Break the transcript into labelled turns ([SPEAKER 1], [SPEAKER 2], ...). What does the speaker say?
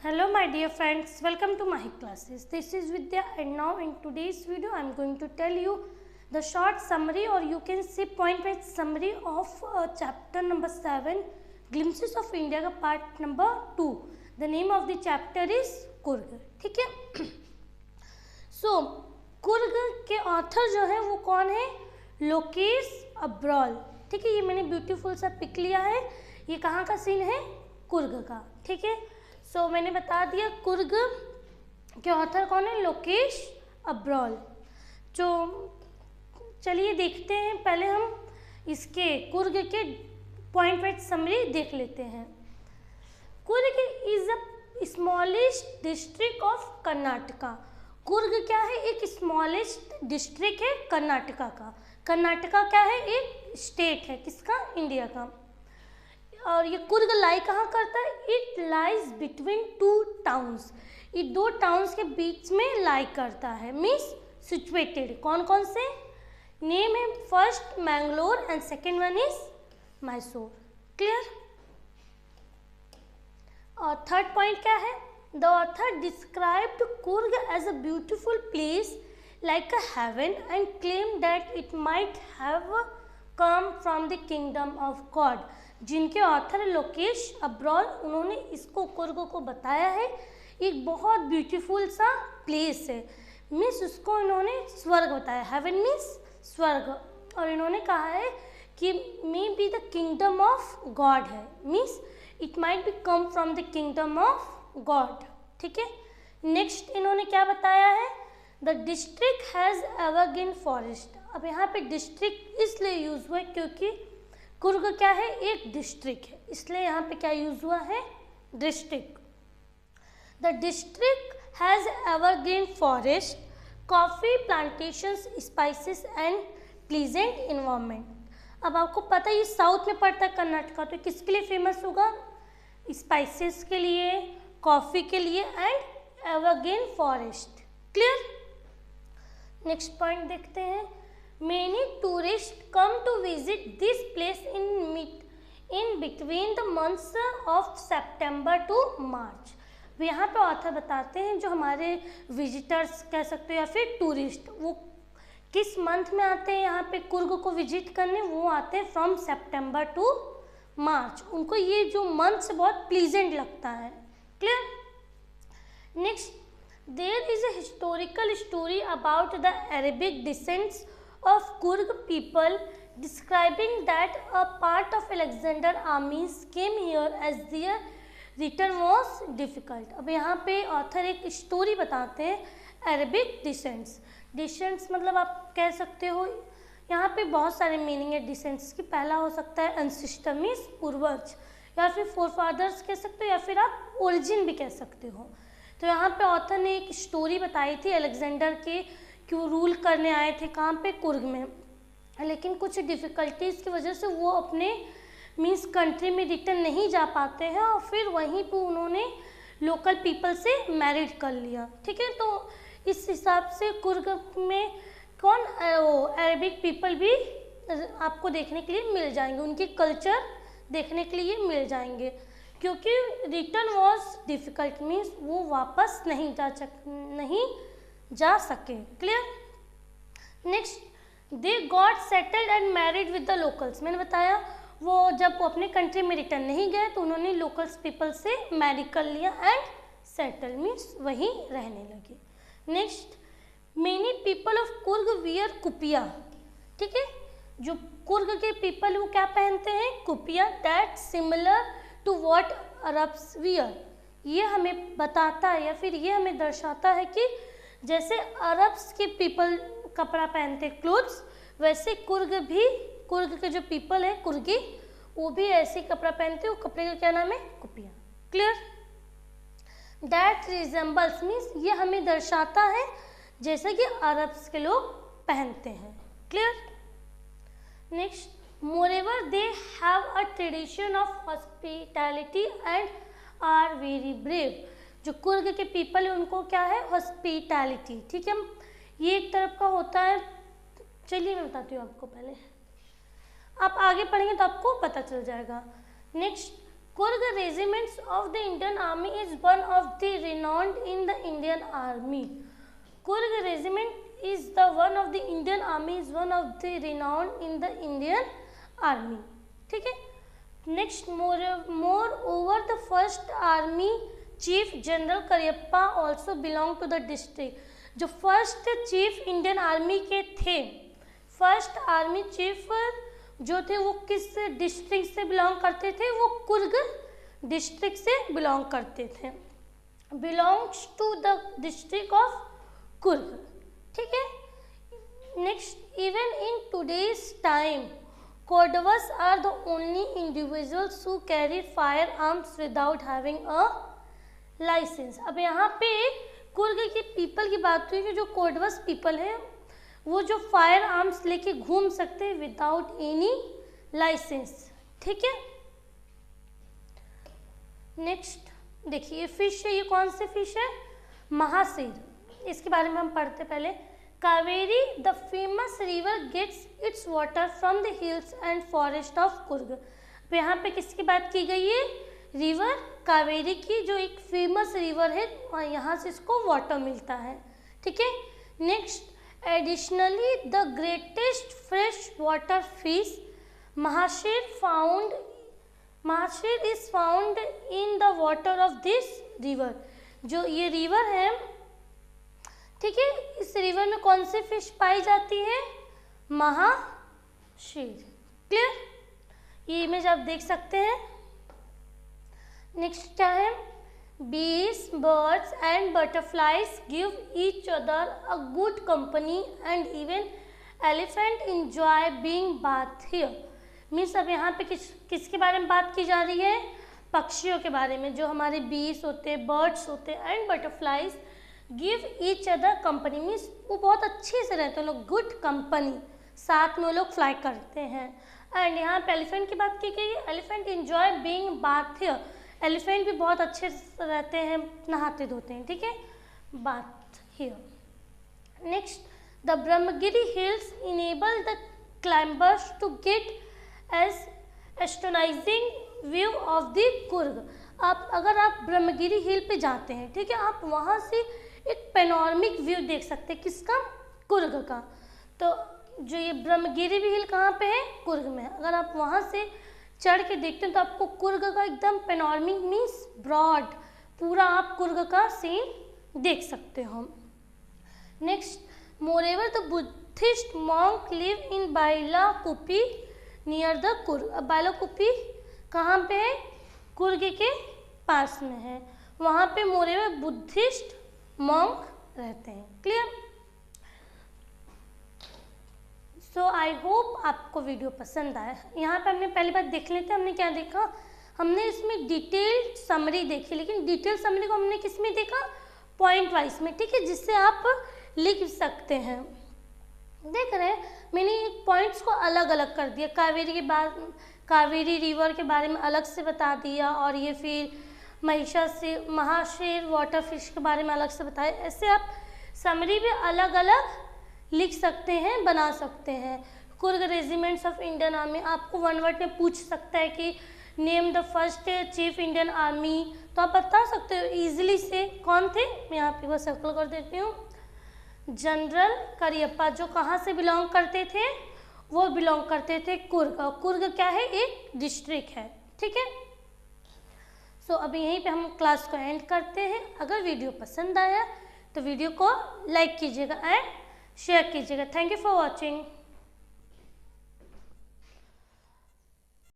[SPEAKER 1] Hello my dear friends, welcome to my classes. This is Vidya and now in today's video I am going to tell you the short summary or you can say point by summary of chapter number 7 Glimpses of India का part number 2. The name of the chapter is Coorg. ठीक है. So Coorg के author जो है वो कौन है? लोकेश अब्रोल. ठीक है, ये मैंने ब्यूटीफुल सा पिक लिया है. ये कहाँ का सीन है? कुर्ग का. ठीक है. सो मैंने बता दिया कुर्ग के ऑथर कौन है? लोकेश अब्रोल. जो चलिए देखते हैं, पहले हम इसके कुर्ग के पॉइंट वाइज समरी देख लेते हैं. Coorg is a smallest district of Karnataka. Coorg क्या है? एक स्मॉलेस्ट डिस्ट्रिक्ट है कर्नाटका का. कर्नाटका क्या है? एक स्टेट है. किसका? इंडिया का. और ये कुर्ग लाई कहाँ करता है? It lies between two towns. ये दो टाउन्स के बीच में लाई करता है. Means situated. कौन कौन से? नेम है first Mangalore and second one is Mysore. Clear. और थर्ड पॉइंट क्या है? The author described Coorg as a beautiful place like a heaven and claimed that it might have come from the kingdom of God. जिनके author Lokesh Abrol, उन्होंने इसको कुर्ग को बताया है एक बहुत ब्यूटीफुल सा प्लेस है. मीन्स उसको इन्होंने स्वर्ग बताया. हेवन मीन्स स्वर्ग. और इन्होंने कहा है कि may be the kingdom of God है. Means it might be come from the kingdom of God. ठीक है. नेक्स्ट इन्होंने क्या बताया है? The district has evergreen forest. अब यहाँ पे डिस्ट्रिक्ट इसलिए यूज़ हुआ है क्योंकि कुर्ग क्या है? एक डिस्ट्रिक्ट है, इसलिए यहाँ पे क्या यूज़ हुआ है? District. The district has evergreen forest, coffee plantations, spices and pleasant environment. अब आपको पता है ये साउथ में पड़ता है कर्नाटका, तो किसके लिए फेमस होगा? स्पाइसेस के लिए, कॉफ़ी के लिए and evergreen forest. Clear. Next point देखते हैं. Many tourist come to visit this place in between the months of September to March. यहाँ पे ऑथर बताते हैं जो हमारे विजिटर्स कह सकते हो या फिर टूरिस्ट, वो किस मंथ में आते हैं यहाँ पे कुर्ग को विजिट करने? वो आते हैं फ्रॉम सेप्टेम्बर टू मार्च. उनको ये जो मंथ बहुत प्लीजेंट लगता है. Clear. Next, there is a historical story about the Arabic descents of Kurg people describing that a part of Alexander armies came here as their return was difficult. अब यहाँ पे author एक story बताते हैं Arabic descents. Descents मतलब आप कह सकते हो, यहाँ पे बहुत सारे मीनिंग है डिसेंट्स की. पहला हो सकता है अनसिस्टर मीन्स पूर्वज, या फिर फोरफादर्स कह सकते हो, या फिर आप ओरिजिन भी कह सकते हो. तो यहाँ पे ऑथर ने एक स्टोरी बताई थी अलेक्जेंडर के, क्यों रूल करने आए थे कहाँ पे? कुर्ग में. लेकिन कुछ डिफ़िकल्टीज़ की वजह से वो अपने मीन्स कंट्री में रिटर्न नहीं जा पाते हैं और फिर वहीं पे उन्होंने लोकल पीपल से मैरिड कर लिया. ठीक है. तो इस हिसाब से कुर्ग में कौन अरेबिक पीपल भी आपको देखने के लिए मिल जाएंगे, उनके कल्चर देखने के लिए मिल जाएंगे, क्योंकि रिटर्न वॉज डिफ़िकल्ट. मीन्स वो वापस नहीं जा सके. Clear. Next, they got settled and married with the locals. मैंने बताया वो जब वो अपने कंट्री में रिटर्न नहीं गए तो उन्होंने लोकल्स पीपल से मैरी कर लिया एंड सेटल मीन्स वहीं रहने लगे. Next, many people of Coorg wear kupya. ठीक है. जो कुर्ग के पीपल वो क्या पहनते हैं? Kupya. That similar to what Arabs wear. ये हमें बताता है या फिर ये हमें दर्शाता है कि जैसे अरब्स के पीपल कपड़ा पहनते क्लोथ्स, वैसे कुर्ग के जो पीपल है कुर्गी, वो भी ऐसे कपड़ा पहनते. वो कपड़े का क्या नाम है? कुपिया. क्लियर. दैट रिजेंबल्स मीन्स ये हमें दर्शाता है जैसे कि अरब्स के लोग पहनते हैं. Clear. Next, moreover they have a tradition of hospitality and are very brave. जो कुर्ग के पीपल है उनको क्या है? हॉस्पिटैलिटी. ठीक है. ये एक तरफ का होता है. चलिए मैं बताती हूँ आपको, पहले आप आगे पढ़ेंगे तो आपको पता चल जाएगा. Next, Kurg regiments of the Indian Army is one of the renowned in the Indian Army. Kurg regiment is the one of the Indian Army is one of the renowned in the Indian Army. ठीक है. Next, moreover, the first Army Chief General Cariappa also belonged to the district. जो first chief Indian army के थे, first army chief जो थे वो किस district से बिलोंग करते थे? वो कुर्ग डिस्ट्रिक्ट से बिलोंग करते थे. Belongs to the district of Coorg. ठीक है. Next, even in today's time Kodavas are the only individuals who carry fire arms without having a license. अब यहाँ पे कुर्ग की पीपल की बात हुई कि जो कोडवस पीपल है वो जो फायर आर्म्स लेके घूम सकते हैं विदाउट एनी लाइसेंस. ठीक है. नेक्स्ट देखिए फिश है, ये कौन से फिश है? महासेर. इसके बारे में हम पढ़ते पहले. Kaveri the famous river gets its water from the hills and forest of Coorg. अब यहाँ पे किसकी बात की गई है? रिवर कावेरी की, जो एक फेमस रिवर है, यहाँ से इसको वाटर मिलता है. ठीक है. Next, additionally the greatest fresh water fish mahseer is found in the water of this river. जो ये रिवर है, ठीक है, इस रिवर में कौन सी फिश पाई जाती है? महाशेर. क्लियर. ये इमेज आप देख सकते हैं. नेक्स्ट क्या है? Bees, birds and butterflies give each other a good company and even elephant enjoy being bathed here. Means अब यहाँ पे किसके बारे में बात की जा रही है? पक्षियों के बारे में. जो हमारे बीस होते हैं, बर्ड्स होते हैं and butterflies give each other company, means वो बहुत अच्छे से रहते हैं लोग, गुड कंपनी, साथ में वो लोग फ्लाई करते हैं. एंड यहाँ पे एलिफेंट की बात की गई है. Elephant enjoy being bath here. Elephant भी बहुत अच्छे से रहते हैं, नहाते धोते हैं. ठीक है. Bath here. Next, the Brahmagiri hills enable the climbers to get as astonishing view of the Coorg. अगर आप ब्रह्मगिरी हिल पे जाते हैं, ठीक है, आप वहाँ से एक पेनोरमिक व्यू देख सकते हैं. किसका? कुर्ग का. तो जो ये ब्रह्मगिरी हिल कहाँ पे है? कुर्ग में. अगर आप वहाँ से चढ़ के देखते हैं तो आपको कुर्ग का एकदम पेनोरमिक मीन्स ब्रॉड पूरा आप कुर्ग का सीन देख सकते हो. Next, moreover the Buddhist monk live in Bylakuppe near the Coorg. अब बाइलाकुप्पी कहाँ पे है? कुर्ग के पास में है. वहाँ पे मोरेवर बुद्धिस्ट मॉन्क रहते हैं. क्लियर. सो आई होप आपको वीडियो पसंद आया. यहाँ पे हमने पहली बात देख लेते हैं. हमने क्या देखा? हमने इसमें डिटेल समरी देखी, लेकिन डिटेल समरी को हमने किस में देखा? पॉइंट वाइज में. ठीक है, जिससे आप लिख सकते हैं. देख रहे हैं, मैंने पॉइंट्स को अलग अलग कर दिया. कावेरी रिवर के बारे में अलग से बता दिया, और ये फिर महाशेर वाटर फिश के बारे में अलग से बताया. ऐसे आप समरी भी अलग अलग लिख सकते हैं, बना सकते हैं. Coorg regiments of Indian army आपको वन वर्ड में पूछ सकता है कि name the first chief Indian army, तो आप बता सकते हो इजीली से. कौन थे? मैं यहाँ पे वो सर्कल कर देती हूँ. जनरल करियप्पा, जो कहाँ से बिलोंग करते थे? वो बिलोंग करते थे कुर्ग. कुर्ग क्या है? एक डिस्ट्रिक्ट है. ठीक है. सो अभी यहीं पे हम क्लास को एंड करते हैं. अगर वीडियो पसंद आया तो वीडियो को लाइक कीजिएगा एंड शेयर कीजिएगा. Thank you for watching.